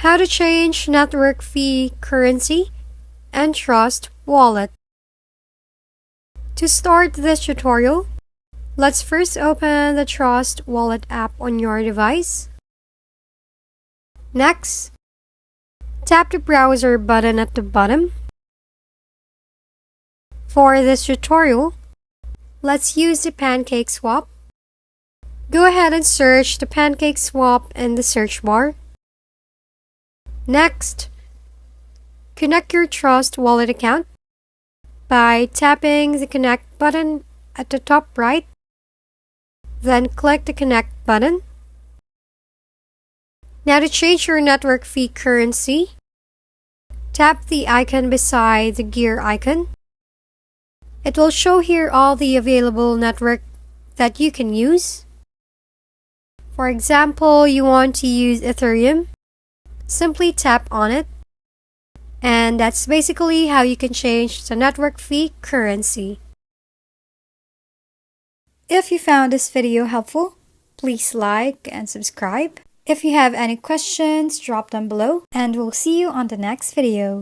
How to change network fee currency and Trust Wallet. To start this tutorial, let's first open the Trust Wallet app on your device. Next, tap the browser button at the bottom. For this tutorial, let's use the PancakeSwap. Go ahead and search the PancakeSwap in the search bar. Next, connect your Trust Wallet account by tapping the Connect button at the top right. Then click the Connect button. Now to change your network fee currency, tap the icon beside the gear icon. It will show here all the available network that you can use. For example, you want to use Ethereum. Simply tap on it. And that's basically how you can change the network fee currency. If you found this video helpful, please like and subscribe. If you have any questions, drop them below, and we'll see you on the next video.